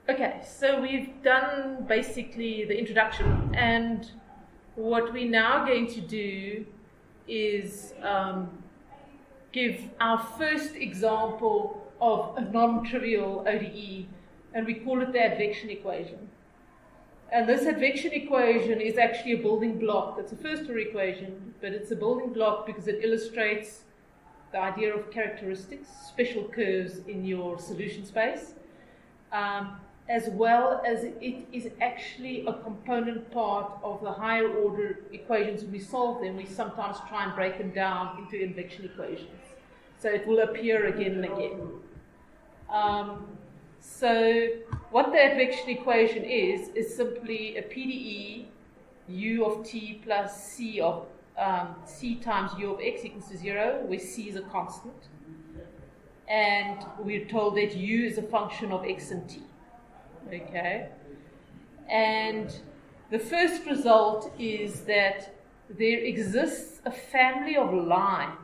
Okay, so we've done basically the introduction, and what we're now going to do is give our first example of a non-trivial ODE, and we call it the advection equation. And this advection equation is actually a building block. It's a first-order equation, but it's a building block because it illustrates the idea of characteristics, special curves in your solution space, as well as it is actually a component part of the higher order equations. When we solve them, we sometimes try and break them down into advection equations. So it will appear again and again. So what the advection equation is simply a PDE u of t plus c of c times u of x equals to 0, where c is a constant. And we're told that u is a function of x and t. Okay? And the first result is that there exists a family of lines,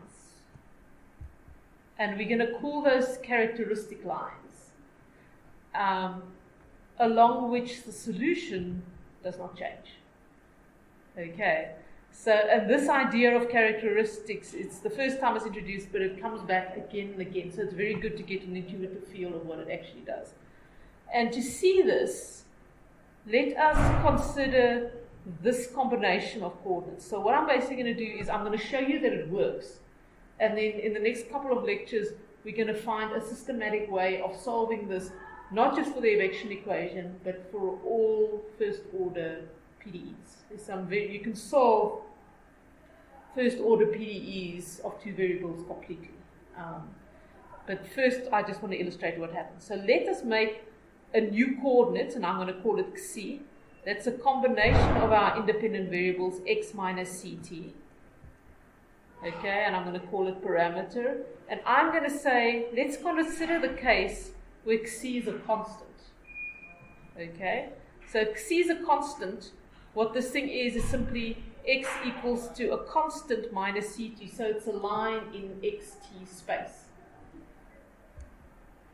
and we're going to call those characteristic lines, along which the solution does not change. Okay, so and this idea of characteristics, it's the first time it's introduced, but it comes back again and again, so it's very good to get an intuitive feel of what it actually does. And to see this, let us consider this combination of coordinates. So what I'm basically going to do is I'm going to show you that it works. And then in the next couple of lectures, we're going to find a systematic way of solving this, not just for the advection equation, but for all first-order PDEs. There's some you can solve first-order PDEs of two variables completely. But first, I just want to illustrate what happens. So let us make a new coordinate, and I'm going to call it xc. That's a combination of our independent variables, x minus ct. Okay, and I'm going to call it parameter. And I'm going to say, let's consider the case where c is a constant. Okay, so c is a constant. What this thing is simply x equals to a constant minus ct. So it's a line in xt space.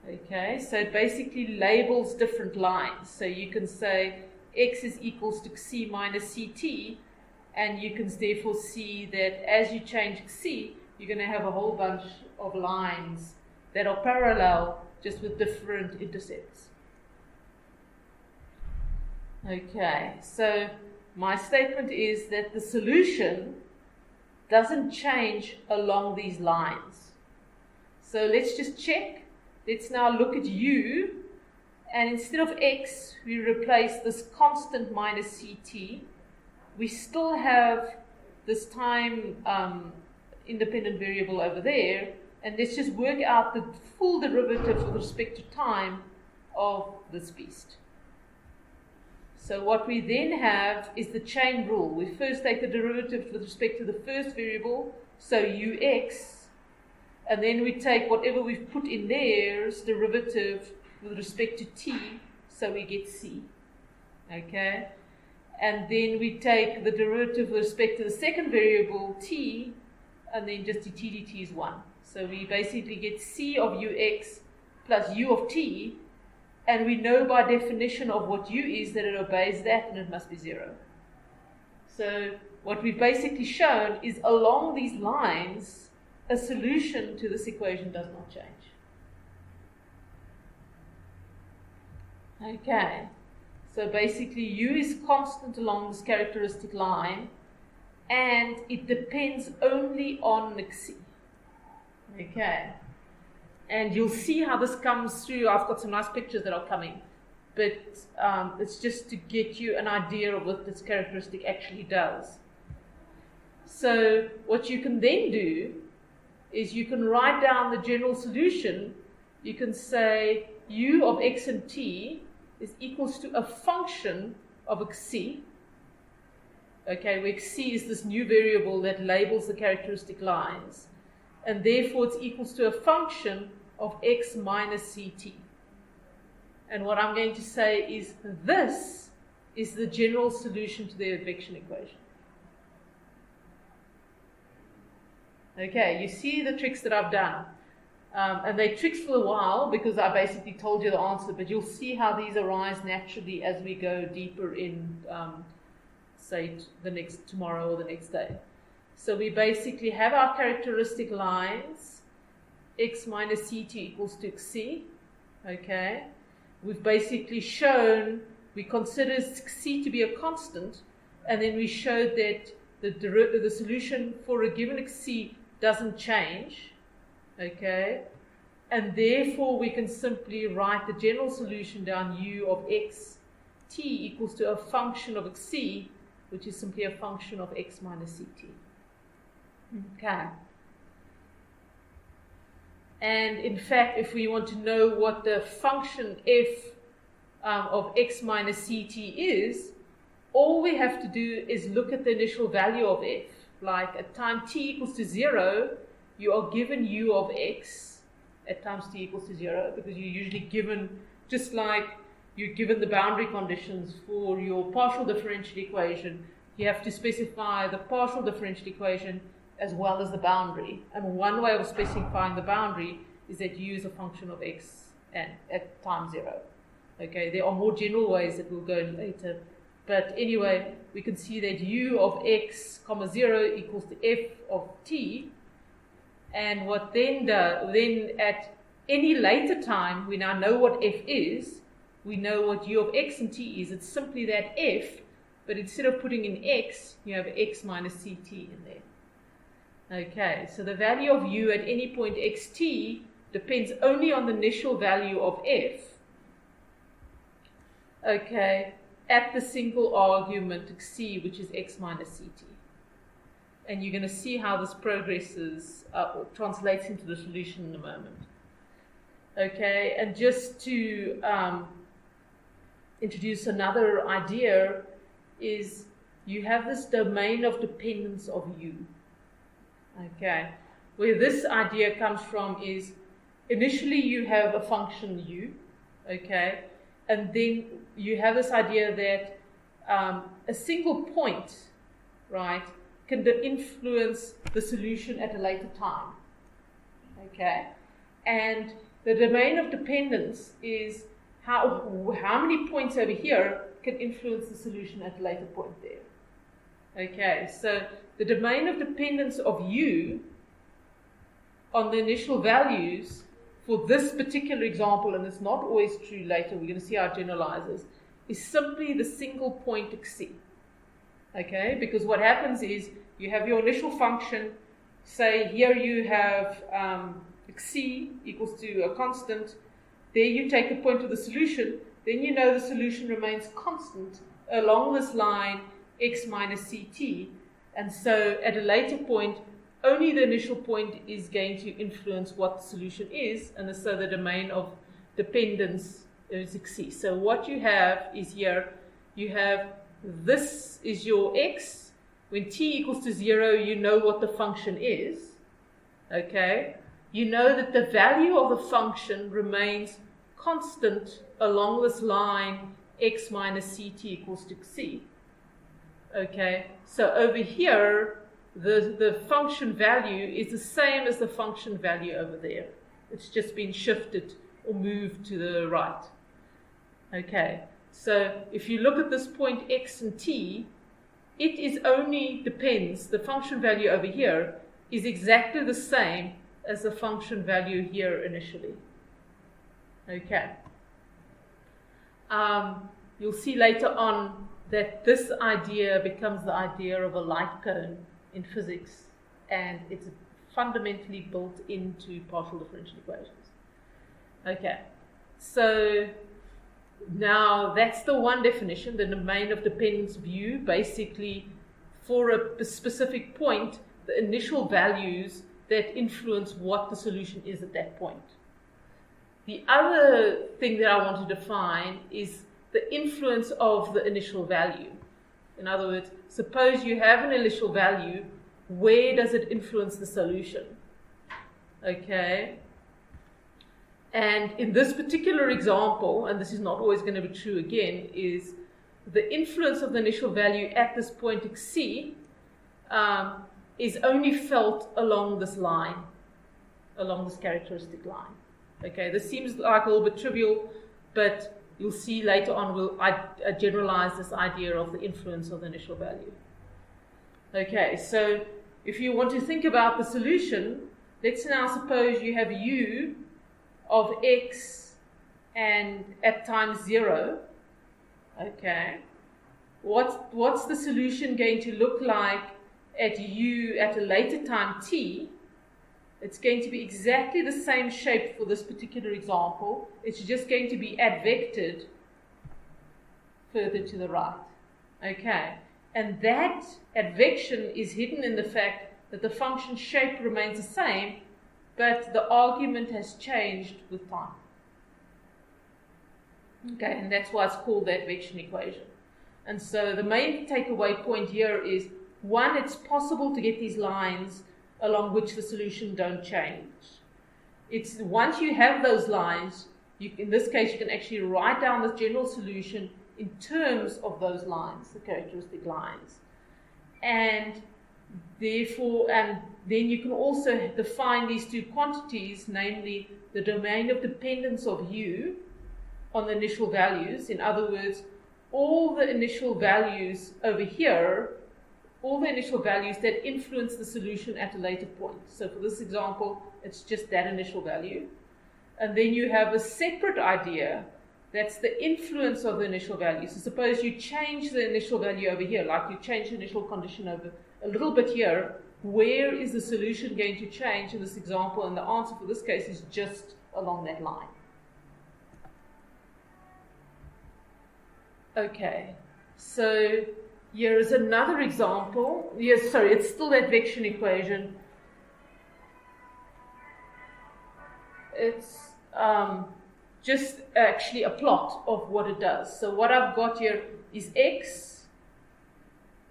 Okay, so it basically labels different lines. So you can say x is equals to c minus ct, and you can therefore see that as you change c, you're going to have a whole bunch of lines that are parallel, just with different intercepts. Okay, so my statement is that the solution doesn't change along these lines. So let's just check. Let's now look at u, and instead of x, we replace this constant minus ct. We still have this time independent variable over there, and let's just work out the full derivative with respect to time of this beast. So what we then have is the chain rule. We first take the derivative with respect to the first variable, so ux, and then we take whatever we've put in there's derivative with respect to t, so we get c. Okay? And then we take the derivative with respect to the second variable, t, and then just dt dt is 1. So we basically get c of ux plus u of t, and we know by definition of what u is that it obeys that, and it must be 0. So what we've basically shown is along these lines, a solution to this equation does not change. Okay, so basically u is constant along this characteristic line, and it depends only on xc. Okay, and you'll see how this comes through. I've got some nice pictures that are coming, but it's just to get you an idea of what this characteristic actually does. So what you can then do is you can write down the general solution. You can say u of x and t is equals to a function of xc. Okay, where xc is this new variable that labels the characteristic lines, and therefore it's equals to a function of x minus ct. And what I'm going to say is this is the general solution to the advection equation. Okay, you see the tricks that I've done. And they're tricks for a while because I basically told you the answer, but you'll see how these arise naturally as we go deeper in, say, tomorrow or the next day. So we basically have our characteristic lines, x minus ct equals to xc, okay? We've basically shown, we consider c to be a constant, and then we showed that the solution for a given xc doesn't change, okay? And therefore we can simply write the general solution down u of x t equals to a function of xc, which is simply a function of x minus ct. Okay. And in fact, if we want to know what the function f of x minus ct is, all we have to do is look at the initial value of f. Like at time t equals to 0, you are given u of x at times t equals to 0, because you're usually given, just like you're given the boundary conditions for your partial differential equation, you have to specify the partial differential equation as well as the boundary. And one way of specifying the boundary is that you use a function of x and at time 0. Okay, there are more general ways that we'll go in later. But anyway, we can see that u of x, comma 0 equals to f of t. And what then at any later time, we now know what f is. We know what u of x and t is. It's simply that f, but instead of putting in x, you have x minus ct in there. Okay, so the value of u at any point xt depends only on the initial value of f. Okay, at the single argument c, which is x minus ct. And you're going to see how this progresses or translates into the solution in a moment. Okay, and just to introduce another idea is you have this domain of dependence of u. Okay, where this idea comes from is initially you have a function u, okay, and then you have this idea that a single point, right, can influence the solution at a later time, okay, and the domain of dependence is how many points over here can influence the solution at a later point there. Okay, so the domain of dependence of u on the initial values for this particular example, and it's not always true later, we're going to see how it generalizes, is simply the single point xc. Okay, because what happens is you have your initial function, say here you have xc equals to a constant, there you take the point of the solution, then you know the solution remains constant along this line x minus ct, and so at a later point only the initial point is going to influence what the solution is, and so the domain of dependence is xc. So what you have is here, you have this is your x, when t equals to 0 you know what the function is, okay, you know that the value of the function remains constant along this line x minus ct equals to xc. Okay, so over here, the function value is the same as the function value over there. It's just been shifted or moved to the right. Okay, so if you look at this point x and t, it is only depends, the function value over here is exactly the same as the function value here initially. Okay. You'll see later on that this idea becomes the idea of a light cone in physics, and it's fundamentally built into partial differential equations. Okay, so now that's the one definition, the domain of dependence of u. Basically, for a specific point, the initial values that influence what the solution is at that point. The other thing that I want to define is the influence of the initial value. In other words, suppose you have an initial value, where does it influence the solution? Okay. And in this particular example, and this is not always going to be true again, is the influence of the initial value at this point xc is only felt along this line. along this characteristic line. Okay, this seems like a little bit trivial, but you'll see later on I generalize this idea of the influence of the initial value. Okay, so if you want to think about the solution, let's now suppose you have u of x and at time 0. Okay, what's the solution going to look like at u at a later time t? It's going to be exactly the same shape for this particular example. It's just going to be advected further to the right. Okay, and that advection is hidden in the fact that the function shape remains the same, but the argument has changed with time. Okay, and that's why it's called the advection equation. And so the main takeaway point here is, one, it's possible to get these lines along which the solution don't change. It's once you have those lines, in this case you can actually write down the general solution in terms of those lines, the characteristic lines. And therefore, and then you can also define these two quantities, namely the domain of dependence of u on the initial values. In other words, all the initial values over here, all the initial values that influence the solution at a later point. So for this example, it's just that initial value. And then you have a separate idea, that's the influence of the initial value. So suppose you change the initial value over here, like you change the initial condition over a little bit here, where is the solution going to change in this example? And the answer for this case is just along that line. Okay, so here is another example. Yes, sorry, it's still the advection equation. It's just actually a plot of what it does. So what I've got here is x,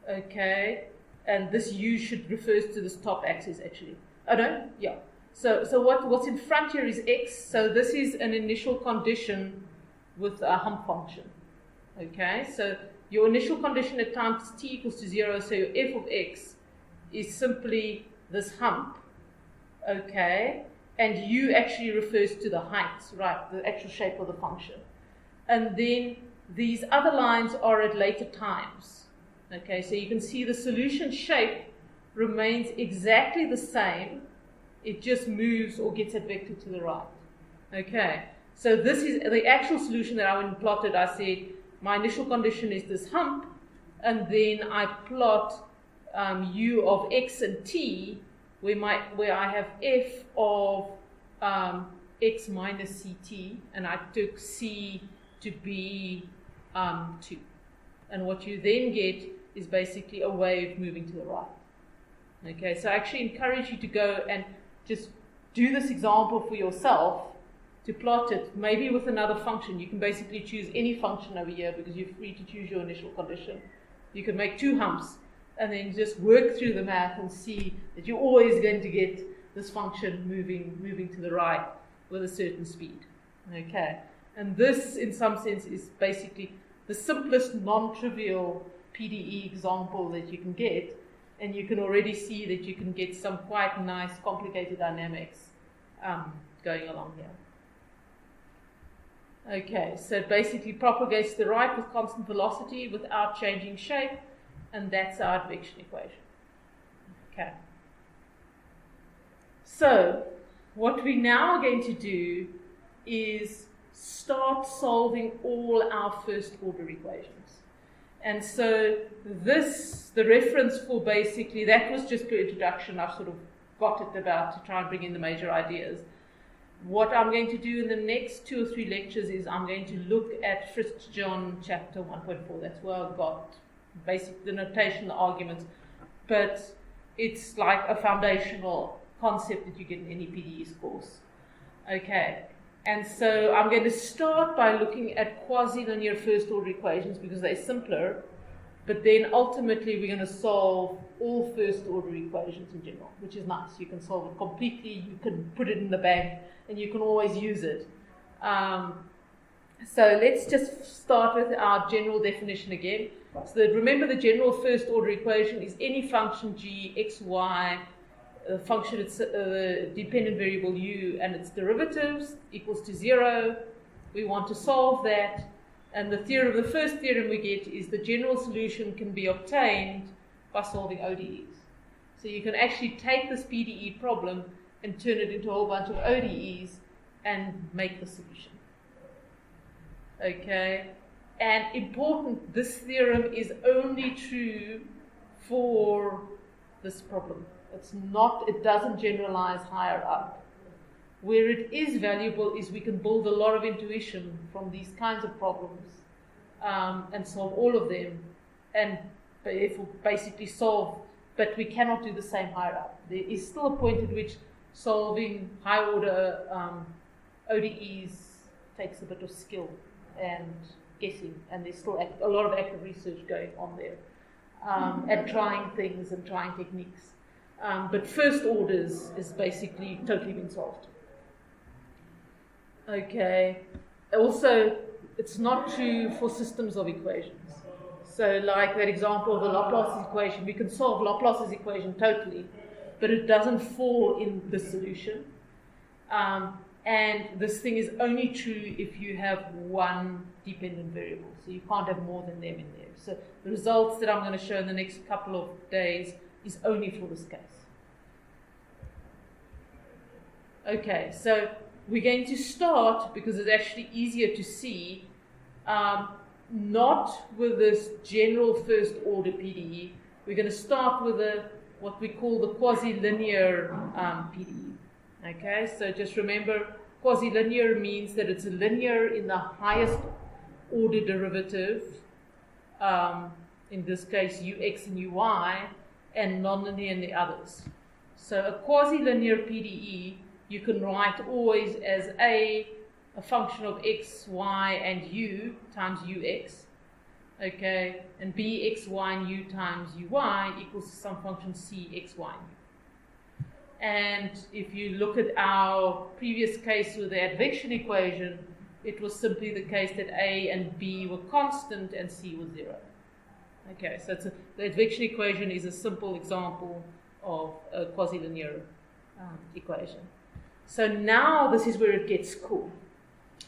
okay, and this u should refers to this top axis actually. Oh no, yeah. So what's in front here is x. So this is an initial condition with a hump function. Okay, so your initial condition at time t equals to 0, so your f of x is simply this hump, okay, and u actually refers to the height, right, the actual shape of the function. And then these other lines are at later times, okay, so you can see the solution shape remains exactly the same, it just moves or gets advected to the right, okay. So this is the actual solution that I went and plotted. I said, my initial condition is this hump, and then I plot u of x and t, where I have f of x minus ct, and I took c to be 2. And what you then get is basically a wave moving to the right. Okay, so I actually encourage you to go and just do this example for yourself, to plot it, maybe with another function. You can basically choose any function over here because you're free to choose your initial condition. You can make 2 humps and then just work through the math and see that you're always going to get this function moving to the right with a certain speed. Okay, and this in some sense is basically the simplest non-trivial PDE example that you can get, and you can already see that you can get some quite nice complicated dynamics going along here. Okay, so it basically propagates to the right with constant velocity without changing shape, and that's our advection equation. Okay. So, what we now are going to do is start solving all our first order equations. And so this, the reference for basically, that was just per introduction, I've sort of got it about to try and bring in the major ideas. What I'm going to do in the next 2 or 3 lectures is I'm going to look at 1 John chapter 1.4. That's where I've got basic the notation, the arguments, but it's like a foundational concept that you get in any PDEs course. Okay, and so I'm going to start by looking at quasi-linear first order equations because they're simpler, but then ultimately we're going to solve all first order equations in general, which is nice. You can solve it completely, you can put it in the bank, and you can always use it. So let's just start with our general definition again. So that, remember, the general first order equation is any function g, x, y, the function, it's dependent variable u and its derivatives equals to 0. We want to solve that, and the first theorem we get is the general solution can be obtained by solving ODEs. So you can actually take this PDE problem and turn it into a whole bunch of ODEs and make the solution. Okay, and important, this theorem is only true for this problem. It doesn't generalize higher up. Where it is valuable is we can build a lot of intuition from these kinds of problems and solve all of them, and basically solve, but we cannot do the same higher up. There is still a point at which solving high order ODEs takes a bit of skill and guessing, and there's still a lot of active research going on there and trying things and trying techniques. But first orders is basically totally been solved. Okay. Also, it's not true for systems of equations. So like that example of the Laplace's equation, we can solve Laplace's equation totally, but it doesn't fall in the solution. And this thing is only true if you have one dependent variable. So you can't have more than them in there. So the results that I'm going to show in the next couple of days is only for this case. Okay, so we're going to start, because it's actually easier to see, not with this general first order PDE. We're going to start with what we call the quasi-linear PDE. Okay, so just remember, quasi-linear means that it's a linear in the highest order derivative, in this case ux and uy, and non-linear in the others. So a quasi-linear PDE you can write always as a function of x, y, and u times ux, okay, and b, x, y, and u times uy equals to some function c, x, y, and u. And if you look at our previous case with the advection equation, it was simply the case that a and b were constant and c was 0. Okay, so the advection equation is a simple example of a quasi-linear equation. So now this is where it gets cool,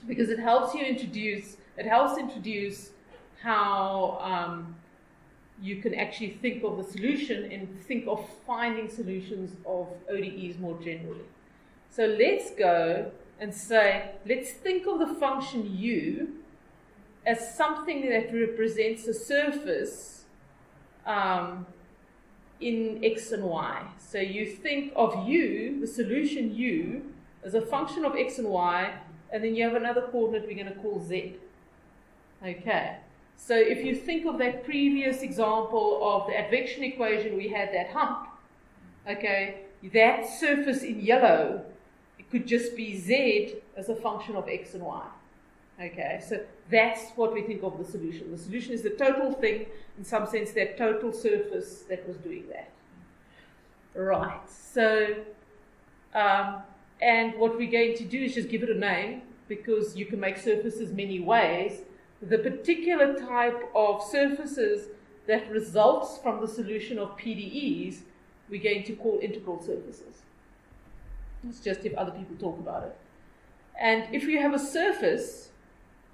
because it helps introduce how you can actually think of the solution and think of finding solutions of ODEs more generally. So let's go and say, let's think of the function u as something that represents a surface in x and y. So you think of u, the solution u, as a function of x and y, and then you have another coordinate we're going to call z. Okay. So if you think of that previous example of the advection equation, we had that hump. Okay, that surface in yellow, it could just be z as a function of x and y. Okay, so that's what we think of the solution. The solution is the total thing, in some sense, that total surface that was doing that. Right, so, and what we're going to do is just give it a name, because you can make surfaces many ways. The particular type of surfaces that results from the solution of PDEs, we're going to call integral surfaces. It's just if other people talk about it. And if you have a surface,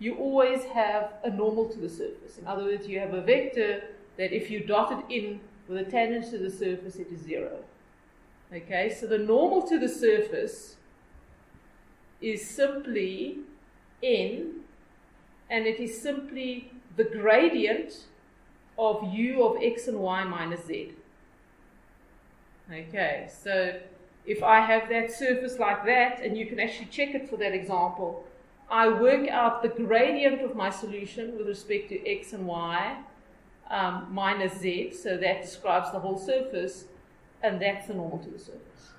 you always have a normal to the surface. In other words, you have a vector that if you dot it in with a tangent to the surface, it is 0. Okay, so the normal to the surface is simply n, and it is simply the gradient of u of x and y minus z. Okay, so if I have that surface like that, and you can actually check it for that example, I work out the gradient of my solution with respect to x and y minus z, so that describes the whole surface, and that's the normal to the surface.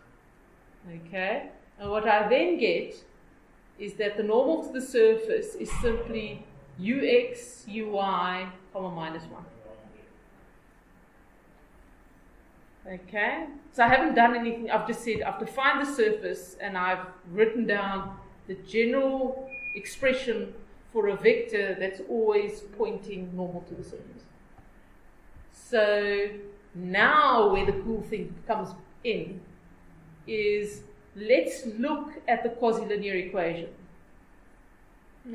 Okay, and what I then get is that the normal to the surface is simply ux, uy, comma minus 1. Okay, so I haven't done anything. I've just said I've defined the surface, and I've written down the general expression for a vector that's always pointing normal to the surface. So now where the cool thing comes in is let's look at the quasi-linear equation.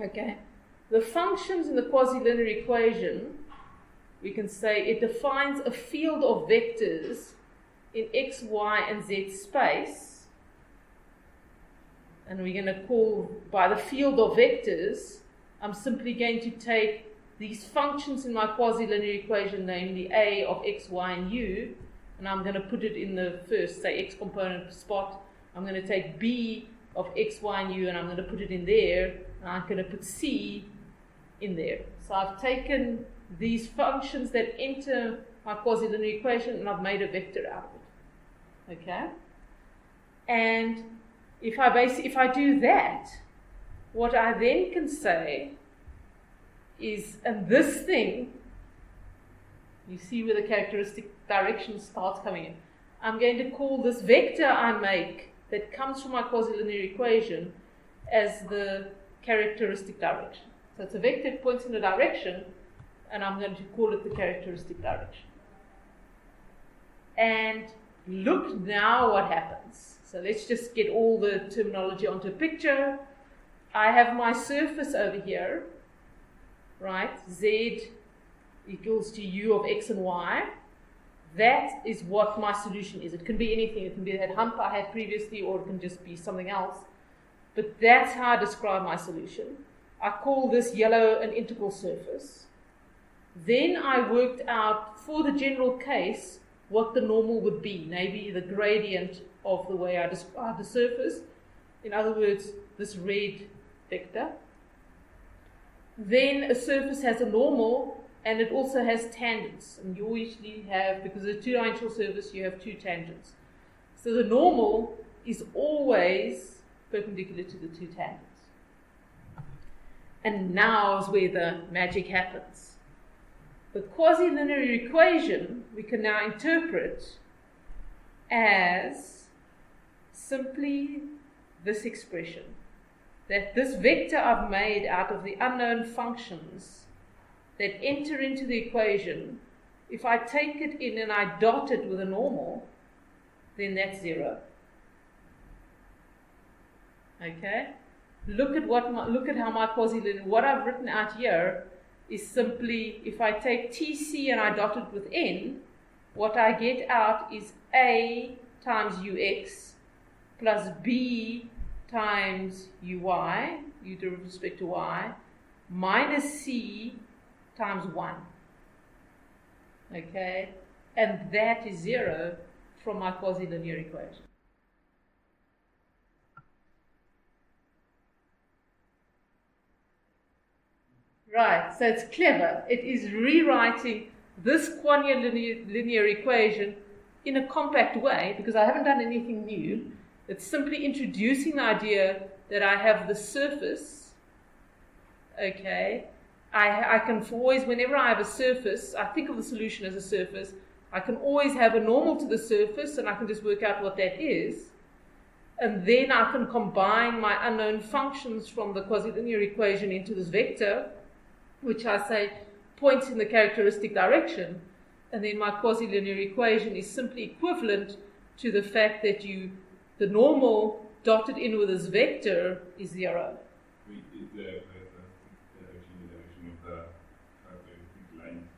Okay, the functions in the quasi-linear equation, we can say it defines a field of vectors in x, y, and z space. And we're going to call, by the field of vectors, I'm simply going to take these functions in my quasi-linear equation, namely a of x, y, and u, and I'm going to put it in the first, say, x component spot. I'm going to take b of x, y, and u, and I'm going to put it in there, and I'm going to put c in there. So I've taken these functions that enter my quasi-linear equation, and I've made a vector out of it. Okay? And if I do that, what I then can say is, and this thing, you see where the characteristic direction starts coming in. I'm going to call this vector I make that comes from my quasi-linear equation as the characteristic direction. So it's a vector that points in a direction, and I'm going to call it the characteristic direction. And look now what happens. So let's just get all the terminology onto a picture. I have my surface over here, right? Z equals to u of x and y. That is what my solution is. It can be anything. It can be that hump I had previously, or it can just be something else. But that's how I describe my solution. I call this yellow an integral surface. Then I worked out, for the general case, what the normal would be, maybe the gradient of the way I describe the surface. In other words, this red vector. Then a surface has a normal, and it also has tangents. And you usually have, because it's a two-dimensional surface, you have two tangents. So the normal is always perpendicular to the two tangents. And now is where the magic happens. The quasi-linear equation we can now interpret as simply this expression, that this vector I've made out of the unknown functions that enter into the equation, if I take it in and I dot it with a normal, then that's 0. Okay? Look at how my quasi-linear, what I've written out here is simply, if I take TC and I dot it with n, what I get out is A times ux plus B times uy, u derivative with respect to y, minus C times 1. Okay? And that is 0 from my quasi-linear equation. Right, so it's clever. It is rewriting this quasi-linear equation in a compact way, because I haven't done anything new. It's simply introducing the idea that I have the surface. Okay, I can always, whenever I have a surface, I think of the solution as a surface. I can always have a normal to the surface, and I can just work out what that is. And then I can combine my unknown functions from the quasi-linear equation into this vector, which I say points in the characteristic direction. And then my quasi-linear equation is simply equivalent to the fact that the normal dotted in with this vector is 0. Is the direction of the characteristic line?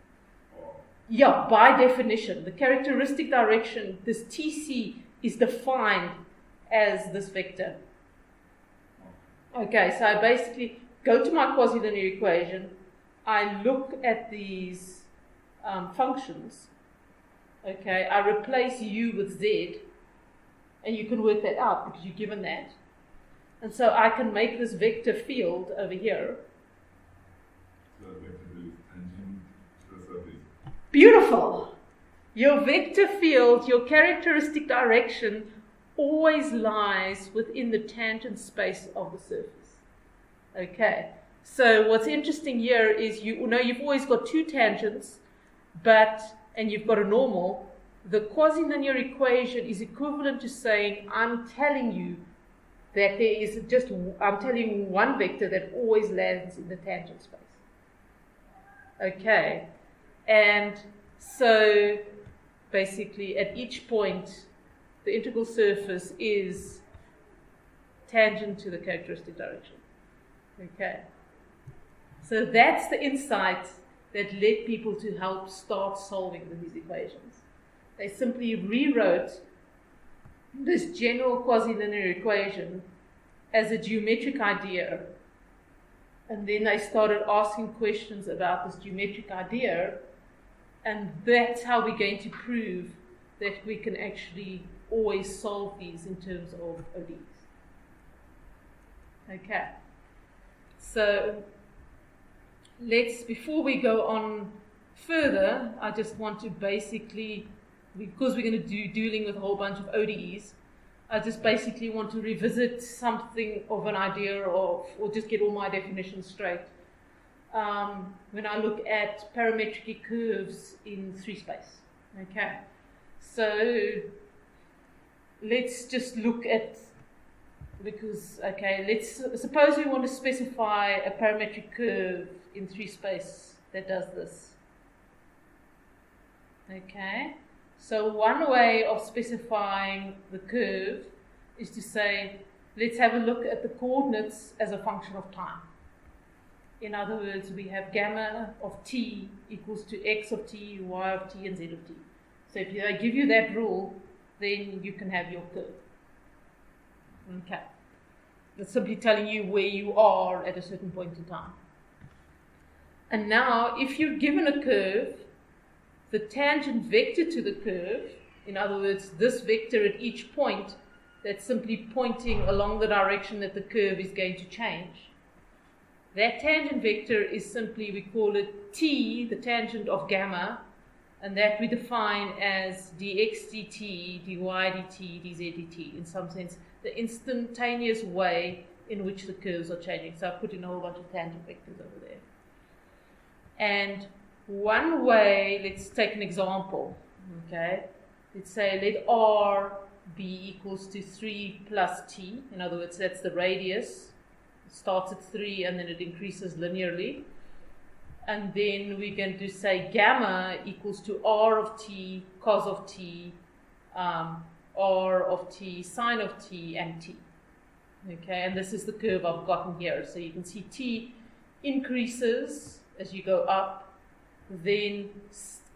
Or? Yeah, by definition. The characteristic direction, this TC, is defined as this vector. Okay, so I basically go to my quasi-linear equation, I look at these functions, okay, I replace u with z, and you can work that out because you're given that. And so I can make this vector field over here. So the vector field is tangent to the surface. Beautiful! Your vector field, your characteristic direction, always lies within the tangent space of the surface. Okay, so what's interesting here is you've always got two tangents, and you've got a normal. The quasi-linear equation is equivalent to saying I'm telling you that I'm telling you one vector that always lands in the tangent space. Okay, and so basically at each point, the integral surface is tangent to the characteristic direction. Okay. So that's the insight that led people to help start solving these equations. They simply rewrote this general quasi-linear equation as a geometric idea, and then they started asking questions about this geometric idea, and that's how we're going to prove that we can actually always solve these in terms of ODEs. Okay, so before we go on further, I just want to basically, because we're going to do dealing with a whole bunch of ODEs, I just basically want to revisit something of an idea of, or just get all my definitions straight. When I look at parametric curves in 3 space. Okay, so let's just look at, let's suppose we want to specify a parametric curve in 3 space that does this. Okay, so one way of specifying the curve is to say, let's have a look at the coordinates as a function of time. In other words, we have gamma of t equals to x of t, y of t, and z of t. So if I give you that rule, then you can have your curve. Okay. It's simply telling you where you are at a certain point in time. And now, if you're given a curve, the tangent vector to the curve, in other words, this vector at each point, that's simply pointing along the direction that the curve is going to change. That tangent vector is simply, we call it t, the tangent of gamma, and that we define as dx dt, dy dt, dz dt, in some sense, the instantaneous way in which the curves are changing. So I've put in a whole bunch of tangent vectors over there. And one way, let's take an example, okay? Let's say let r be equals to 3 plus t. In other words, that's the radius. It starts at 3 and then it increases linearly. And then we're going to say gamma equals to r of t, cos of t, r of t, sine of t, and t. Okay, and this is the curve I've gotten here. So you can see t increases as you go up, then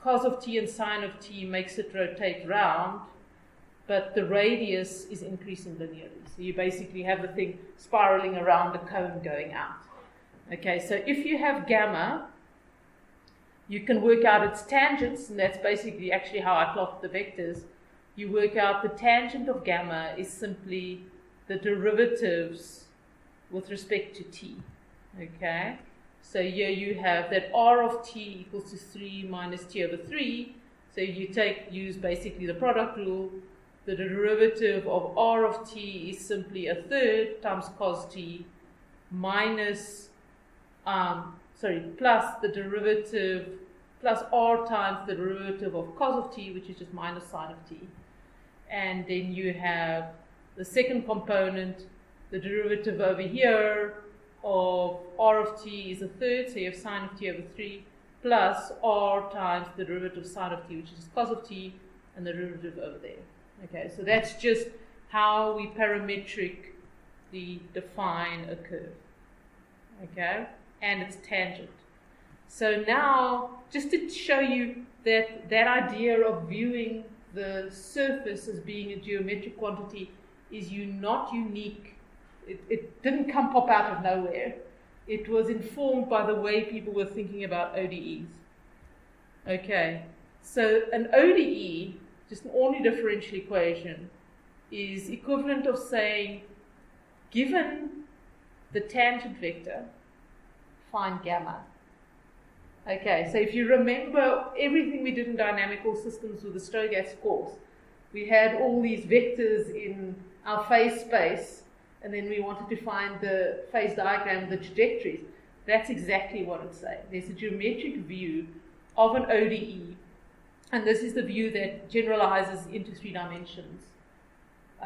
cos of t and sine of t makes it rotate round, but the radius is increasing linearly. So you basically have the thing spiraling around the cone going out. Okay, so if you have gamma, you can work out its tangents, and that's basically actually how I plot the vectors. You work out the tangent of gamma is simply the derivatives with respect to t. Okay, so here you have that r of t equals to 3 minus t over 3. So you use basically the product rule. The derivative of r of t is simply a third times cos t minus, plus the derivative, plus r times the derivative of cos of t, which is just minus sine of t. And then you have the second component, the derivative over here of r of t is a third, so you have sine of t over 3, plus r times the derivative of sine of t, which is cos of t, and the derivative over there. Okay, so that's just how we parametrically define a curve. Okay, and its tangent. So now, just to show you that that idea of viewing the surface as being a geometric quantity is not unique. It didn't pop out of nowhere. It was informed by the way people were thinking about ODEs. Okay, so an ODE, just an ordinary differential equation, is equivalent of saying, given the tangent vector, find gamma. Okay, so if you remember everything we did in dynamical systems with the Strogatz course, we had all these vectors in our phase space, and then we wanted to find the phase diagram, the trajectories. That's exactly what it's saying. There's a geometric view of an ODE, and this is the view that generalizes into 3 dimensions.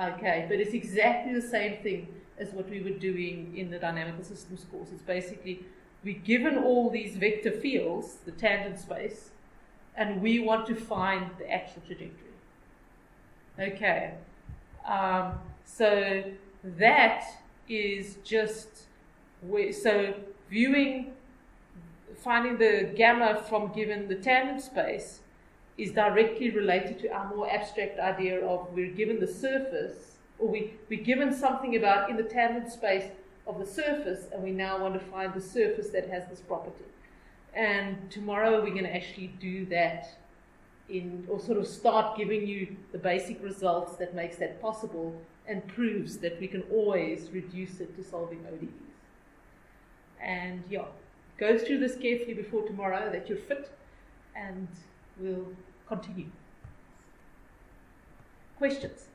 Okay, but it's exactly the same thing as what we were doing in the dynamical systems course. It's basically, we're given all these vector fields, the tangent space, and we want to find the actual trajectory. Okay, So that is just, so finding the gamma from given the tangent space is directly related to our more abstract idea of we're given the surface, or we're given something about in the tangent space of the surface, and we now want to find the surface that has this property. And tomorrow we're going to actually do that or sort of start giving you the basic results that makes that possible and proves that we can always reduce it to solving ODEs. And yeah, go through this carefully before tomorrow that you're fit, and we'll continue. Questions?